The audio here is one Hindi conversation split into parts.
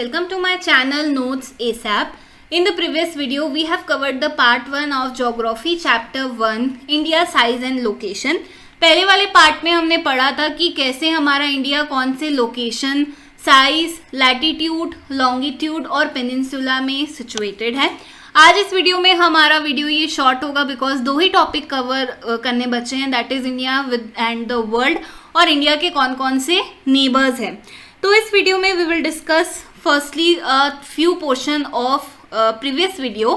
Welcome to my channel Notes ASAP. In the previous video, we have covered the part 1 of Geography Chapter 1 India Size and Location. पहले वाले पार्ट में हमने पढ़ा था कि कैसे हमारा इंडिया कौन से लोकेशन, साइज, लैटिट्यूड, लॉन्गिट्यूड और पेनिनसुला में सिचुएटेड है. आज इस वीडियो में हमारा वीडियो ये शॉर्ट होगा बिकॉज दो ही टॉपिक कवर करने बचे हैं, that is India with and the world और इंडिया के कौन कौन से नेबर्स हैं. तो इस वीडियो में we will discuss firstly few portion of previous video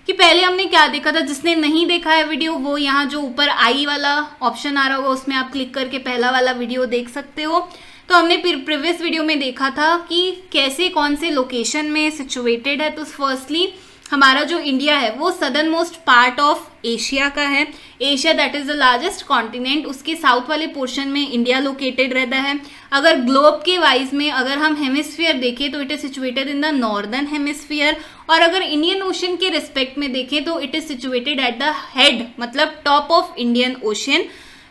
कि पहले हमने क्या देखा था. जिसने नहीं देखा है वीडियो वो यहाँ जो ऊपर आई वाला ऑप्शन आ रहा होगा उसमें आप क्लिक करके पहला वाला वीडियो देख सकते हो. तो हमने प्रीवियस वीडियो में देखा था कि कैसे कौन से लोकेशन में सिचुएटेड है. तो फर्स्टली हमारा जो इंडिया है वो southern most part of Asia का है. Asia that is the largest continent, उसके साउथ वाले पोर्शन में इंडिया लोकेटेड रहता है. अगर ग्लोब के वाइज में अगर हम हेमिस्फीयर देखें तो it is situated in the northern hemisphere. और अगर इंडियन ओशन के रिस्पेक्ट में देखें तो it is situated at the head, मतलब टॉप ऑफ इंडियन ओशन.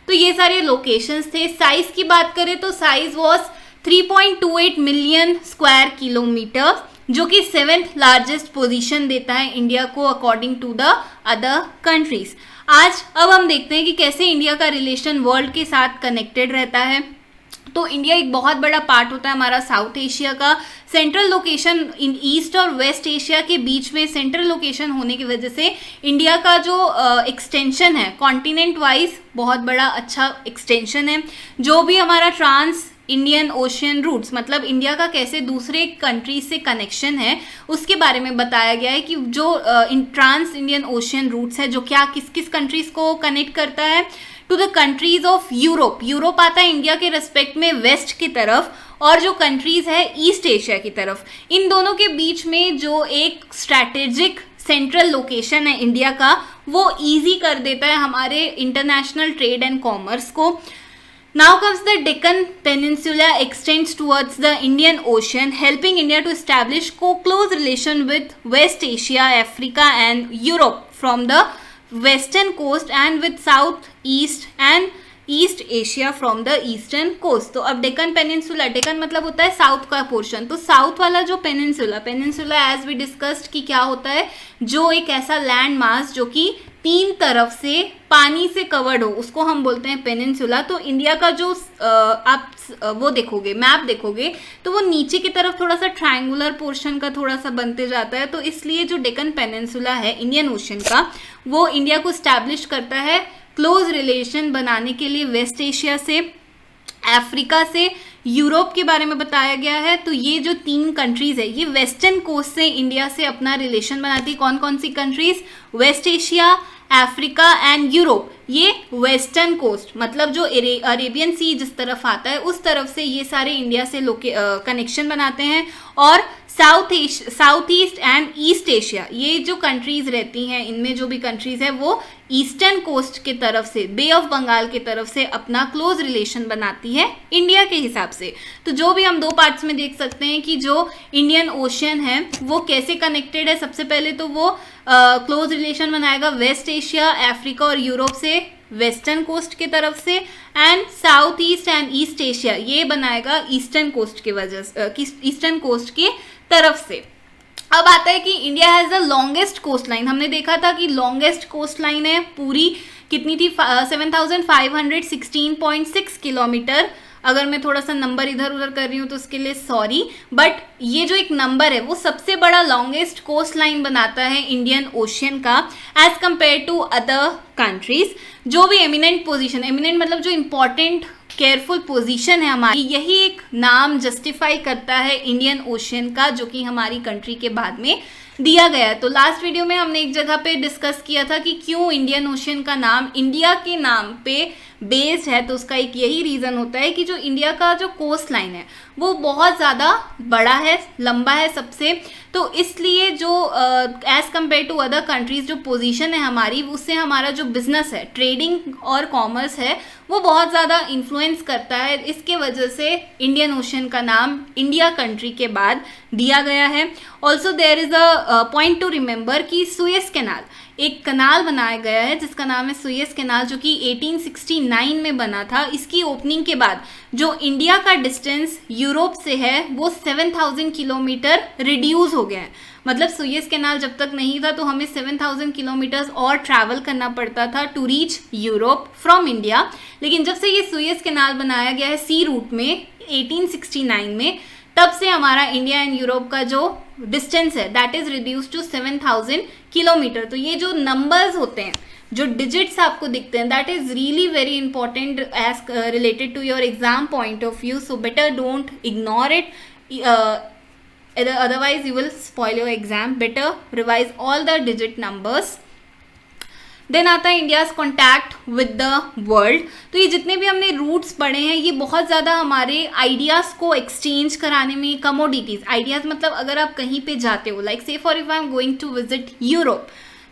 तो ये सारे लोकेशंस थे. साइज की बात करें तो size was 3.28 million square kilometer, जो कि 7th लार्जेस्ट पोजीशन देता है इंडिया को according to the other countries. आज अब हम देखते हैं कि कैसे इंडिया का रिलेशन वर्ल्ड के साथ कनेक्टेड रहता है. तो इंडिया एक बहुत बड़ा पार्ट होता है हमारा साउथ एशिया का. सेंट्रल लोकेशन इन ईस्ट और वेस्ट एशिया के बीच में सेंट्रल लोकेशन होने की वजह से इंडिया का जो एक्सटेंशन है कॉन्टिनेंट वाइज बहुत बड़ा अच्छा एक्सटेंशन है. जो भी हमारा ट्रांस इंडियन ओशियन रूट्स, मतलब इंडिया का कैसे दूसरे कंट्रीज से कनेक्शन है उसके बारे में बताया गया है कि जो ट्रांस इंडियन ओशियन रूट्स है जो क्या किस किस कंट्रीज को कनेक्ट करता है to the countries of Europe. Europe आता है इंडिया के रेस्पेक्ट में वेस्ट की तरफ और जो कंट्रीज है ईस्ट एशिया की तरफ. इन दोनों के बीच में जो एक स्ट्रैटेजिक सेंट्रल लोकेशन है इंडिया का वो ईजी कर देता है हमारे इंटरनेशनल ट्रेड एंड कॉमर्स को. Now comes the Deccan Peninsula extends towards the Indian Ocean, helping India to establish close relation with West Asia, Africa and Europe from the western coast and with South East and east Asia from the eastern coast. तो अब डेक्कन पेनिनसुला, डेक्कन मतलब होता है साउथ का पोर्शन. तो साउथ वाला जो पेनिनसुला एज वी डिस्कस्ड कि क्या होता है, जो एक ऐसा लैंड मास जो कि तीन तरफ से पानी से कवर्ड हो उसको हम बोलते हैं पेनिनसुला. तो इंडिया का जो आप वो देखोगे, मैप देखोगे तो वो नीचे की तरफ थोड़ा सा ट्रायंगुलर पोर्शन का थोड़ा सा बनते जाता है. तो इसलिए जो डेक्कन पेनिनसुला है इंडियन ओशन का वो इंडिया को स्टैब्लिश करता है क्लोज रिलेशन बनाने के लिए वेस्ट एशिया से, अफ्रीका से, यूरोप के बारे में बताया गया है. तो ये जो तीन कंट्रीज है ये वेस्टर्न कोस्ट से इंडिया से अपना रिलेशन बनाती है. कौन कौन सी countries? West Asia, Africa and Europe. ये वेस्टर्न कोस्ट मतलब जो अरेबियन सी जिस तरफ आता है उस तरफ से ये सारे इंडिया से कनेक्शन बनाते हैं. और south east and east Asia ये जो कंट्रीज रहती हैं इनमें जो भी कंट्रीज है वो ईस्टर्न कोस्ट के तरफ से, बे ऑफ बंगाल के तरफ से अपना क्लोज रिलेशन बनाती है इंडिया के हिसाब से. तो जो भी हम दो पार्ट्स में देख सकते हैं कि जो इंडियन ओशन है वो कैसे कनेक्टेड है. सबसे पहले तो वो क्लोज रिलेशन बनाएगा वेस्ट एशिया, अफ्रीका और यूरोप से वेस्टर्न कोस्ट के तरफ से, and south east and east Asia ये बनाएगा ईस्टर्न कोस्ट के वजह से, ईस्टर्न कोस्ट की तरफ से. अब आता है कि India has the longest coast line. हमने देखा था कि लॉन्गेस्ट कोस्ट लाइन है पूरी कितनी थी, 7516.6 किलोमीटर. अगर मैं थोड़ा सा नंबर इधर उधर कर रही हूँ तो उसके लिए सॉरी, बट ये जो एक नंबर है वो सबसे बड़ा लॉन्गेस्ट कोस्ट लाइन बनाता है इंडियन ओशियन का as compare to other countries. जो भी एमिनेंट पोजीशन, एमिनेंट मतलब जो इंपॉर्टेंट केयरफुल पोजीशन है हमारी, यही एक नाम जस्टिफाई करता है इंडियन ओशियन का जो कि हमारी कंट्री के बाद में दिया गया है. तो लास्ट वीडियो में हमने एक जगह पे डिस्कस किया था कि क्यों इंडियन ओशियन का नाम इंडिया के नाम पे बेस्ड है. तो उसका एक यही रीज़न होता है कि जो इंडिया का जो कोस्ट लाइन है वो बहुत ज़्यादा बड़ा है, लंबा है सबसे. तो इसलिए जो as compare to other countries जो पोजीशन है हमारी उससे हमारा जो बिजनेस है, ट्रेडिंग और कॉमर्स है वो बहुत ज़्यादा इन्फ्लुएंस करता है। इसके वजह से इंडियन ओशन का नाम इंडिया कंट्री के बाद दिया गया है। Also there is a point to remember कि सुएज कैनाल, एक कनाल बनाया गया है जिसका नाम है सुएज कैनाल, जो कि 1869 में बना था। इसकी ओपनिंग के बाद जो इंडिया का डिस्टेंस यूरोप से है वो 7000 किलोमीटर रिड्यूस हो गया है। मतलब सुएज कैनाल जब तक नहीं था तो हमें 7000 किलोमीटर्स और ट्रैवल करना पड़ता था to reach Europe from India. लेकिन जब से ये सुएज कैनाल बनाया गया है सी रूट में 1869 में, तब से हमारा इंडिया एंड यूरोप का जो डिस्टेंस है दैट इज रिड्यूस टू 7000 किलोमीटर। तो ये जो नंबर्स होते हैं, जो डिजिट्स आपको दिखते हैं, that is really very important as related to your exam point of view. So better don't ignore it, otherwise you will spoil your exam. Better revise all the digit numbers. Then आता है India's contact with the world. तो ये जितने भी हमने रूट्स पढ़े हैं ये बहुत ज़्यादा हमारे आइडियाज़ को एक्सचेंज कराने में, कमोडिटीज़, आइडियाज़ मतलब अगर आप कहीं पे जाते हो, like say for if I am going to visit Europe,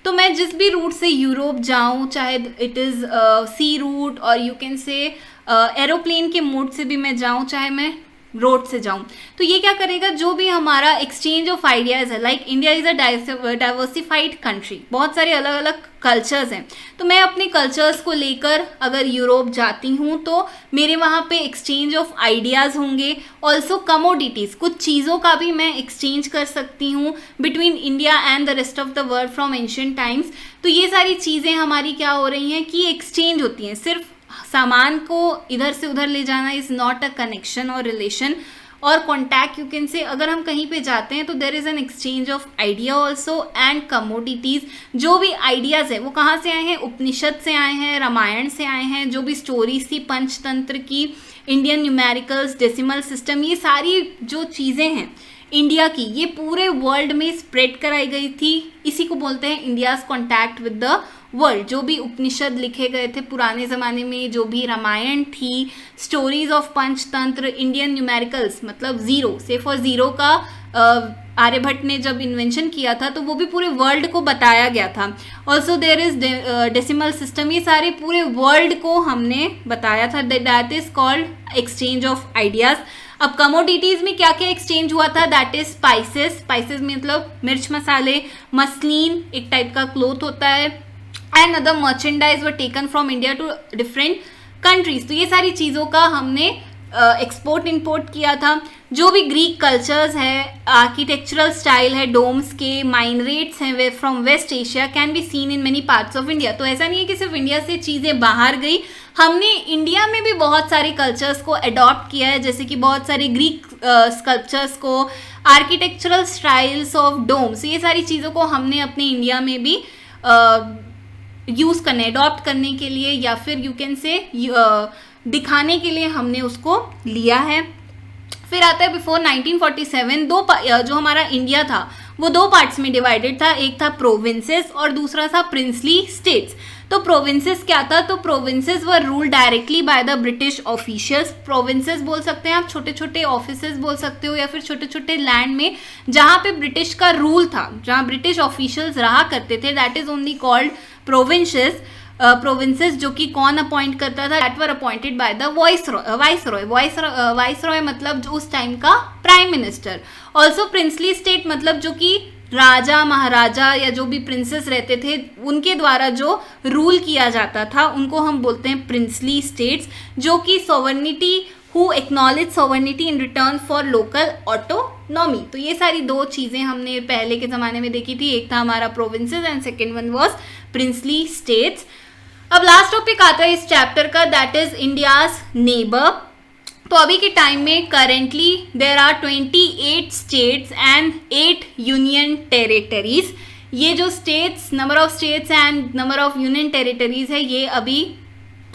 तो मैं जिस भी रूट से यूरोप जाऊँ, चाहे इट इज़ सी रूट और यू कैन से एरोप्लेन के मोड से भी मैं जाऊँ, चाहे मैं रोड से जाऊं, तो ये क्या करेगा, जो भी हमारा एक्सचेंज ऑफ आइडियाज़ है, like India is a diversified country, बहुत सारे अलग अलग कल्चर्स हैं, तो मैं अपने कल्चर्स को लेकर अगर यूरोप जाती हूँ तो मेरे वहाँ पे एक्सचेंज ऑफ आइडियाज़ होंगे। ऑल्सो कमोडिटीज़, कुछ चीज़ों का भी मैं एक्सचेंज कर सकती हूँ between India and the rest of the world from ancient times. तो ये सारी चीज़ें हमारी क्या हो रही हैं कि एक्सचेंज होती हैं। सिर्फ सामान को इधर से उधर ले जाना इज़ नॉट अ कनेक्शन और रिलेशन और कॉन्टैक्ट, यू कैन से। अगर हम कहीं पे जाते हैं तो there is an exchange of idea also and commodities. जो भी आइडियाज़ है वो कहाँ से आए हैं, उपनिषद से आए हैं, रामायण से आए हैं। जो भी स्टोरीज थी पंचतंत्र की, इंडियन न्यूमेरिकल्स, डेसिमल सिस्टम, ये सारी जो चीज़ें हैं इंडिया की, ये पूरे वर्ल्ड में स्प्रेड कराई गई थी। इसी को बोलते हैं India's contact with the world. जो भी उपनिषद लिखे गए थे पुराने ज़माने में, जो भी रामायण थी, stories of Panchatantra, Indian numericals मतलब ज़ीरो, से फॉर ज़ीरो का आर्यभट्ट ने जब इन्वेंशन किया था तो वो भी पूरे वर्ल्ड को बताया गया था। Also there is decimal system, ये सारे पूरे वर्ल्ड को हमने बताया था। That is called exchange of ideas. अब कमोडिटीज़ में क्या क्या एक्सचेंज हुआ था, दैट इज स्पाइसेस। स्पाइसेस मतलब मिर्च मसाले, मसलिन एक टाइप का क्लोथ होता है, and other merchandise were taken from India to different countries. तो ये सारी चीज़ों का हमने एक्सपोर्ट इंपोर्ट किया था। जो भी ग्रीक कल्चर्स है, आर्किटेक्चरल स्टाइल है, डोम्स के, माइनरेट्स हैं वे from west Asia, can be seen in many parts of India. तो ऐसा नहीं है कि सिर्फ इंडिया से चीज़ें बाहर गई, हमने इंडिया में भी बहुत सारे कल्चर्स को अडॉप्ट किया है, जैसे कि बहुत सारे ग्रीक स्कल्पचर्स को, आर्किटेक्चरल स्टाइल्स ऑफ डोम्स, ये सारी चीज़ों को हमने अपने इंडिया में भी यूज़ करने, अडॉप्ट करने के लिए या फिर यू कैन से दिखाने के लिए हमने उसको लिया है। फिर आता है बिफोर 1947 जो हमारा इंडिया था वो दो पार्ट्स में डिवाइडेड था। एक था प्रोविंसेस और दूसरा था प्रिंसली स्टेट्स। तो प्रोविंसेस क्या था, तो provinces were rule directly by the British officials. Provinces बोल सकते हैं आप, छोटे छोटे ऑफिसेस बोल सकते हो, या फिर छोटे छोटे लैंड में जहाँ पे ब्रिटिश का रूल था, जहाँ ब्रिटिश ऑफिशियल्स रहा करते थे, that is only called provinces. Provinces जो कि कौन अपॉइंट करता था, that were appointed by the viceroy मतलब जो उस टाइम का prime minister. Also princely state मतलब जो कि राजा महाराजा या जो भी प्रिंसेस रहते थे उनके द्वारा जो रूल किया जाता था उनको हम बोलते हैं प्रिंसली स्टेट्स, जो कि sovereignty who acknowledge sovereignty in return for local autonomy. तो ये सारी दो चीज़ें हमने पहले के ज़माने में देखी थी, एक था हमारा provinces and second one was princely states. अब लास्ट टॉपिक आता है इस चैप्टर का, दैट इज इंडियाज नेबर। तो अभी के टाइम में currently there are 28 states and 8 union territories. ये जो states, number of states and number of union territories है, ये अभी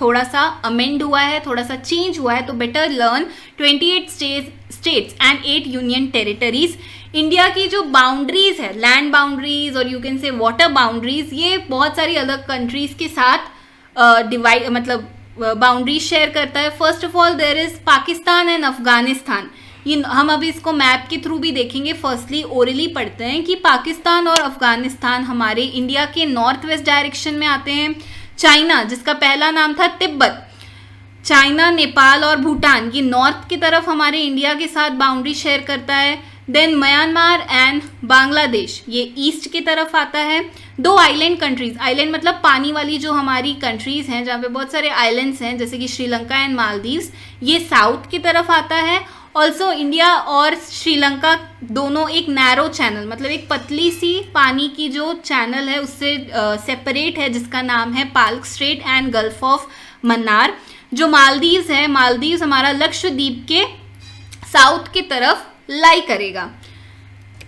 थोड़ा सा अमेंड हुआ है, थोड़ा सा चेंज हुआ है। तो better learn 28 states and 8 union territories. India की जो बाउंड्रीज है, लैंड बाउंड्रीज और यू कैन से वाटर बाउंड्रीज, ये बहुत सारी अलग कंट्रीज के साथ डिवाइड मतलब बाउंड्रीज शेयर करता है। First of all there is Pakistan and Afghanistan. ये हम अभी इसको मैप के थ्रू भी देखेंगे। फर्स्टली ओरली पढ़ते हैं कि पाकिस्तान और अफगानिस्तान हमारे इंडिया के नॉर्थ वेस्ट डायरेक्शन में आते हैं। चाइना जिसका पहला नाम था तिब्बत, चाइना, नेपाल और भूटान ये नॉर्थ की तरफ हमारे इंडिया के साथ बाउंड्री शेयर करता है। देन म्यांमार एंड बांग्लादेश ये ईस्ट की तरफ आता है। दो आइलैंड कंट्रीज, आइलैंड मतलब पानी वाली जो हमारी कंट्रीज हैं जहाँ पे बहुत सारे आइलैंड्स हैं जैसे कि श्रीलंका एंड मालदीव्स, ये साउथ की तरफ आता है। ऑल्सो इंडिया और श्रीलंका दोनों एक नैरो चैनल मतलब एक पतली सी पानी की जो चैनल है उससे सेपरेट है जिसका नाम है Palk straight and gulf of Mannar. जो मालदीव्स है, मालदीव्स हमारा लक्षद्वीप के साउथ की तरफ लाई करेगा।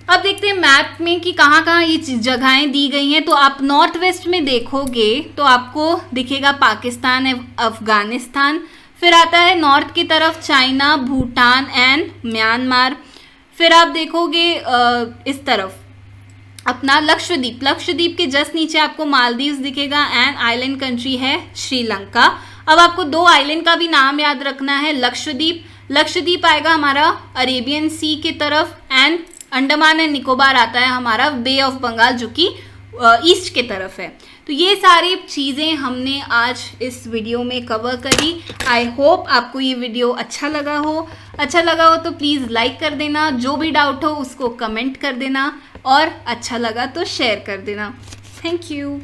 अब देखते हैं मैप में कि कहाँ कहाँ ये जगहें दी गई हैं। तो आप नॉर्थ वेस्ट में देखोगे तो आपको दिखेगा पाकिस्तान, अफगानिस्तान, फिर आता है नॉर्थ की तरफ चाइना, भूटान एंड म्यांमार। फिर आप देखोगे इस तरफ अपना लक्षद्वीप, लक्षद्वीप के जस्ट नीचे आपको मालदीव्स दिखेगा एंड आइलैंड कंट्री है श्रीलंका। अब आपको दो आइलैंड का भी नाम याद रखना है। लक्षद्वीप, लक्षद्वीप आएगा हमारा अरेबियन सी की तरफ एंड अंडमान एंड निकोबार आता है हमारा बे ऑफ बंगाल जो कि ईस्ट के तरफ है। तो ये सारी चीज़ें हमने आज इस वीडियो में कवर करी। आई होप आपको ये वीडियो अच्छा लगा हो तो प्लीज़ लाइक कर देना, जो भी डाउट हो उसको कमेंट कर देना और अच्छा लगा तो शेयर कर देना। Thank you.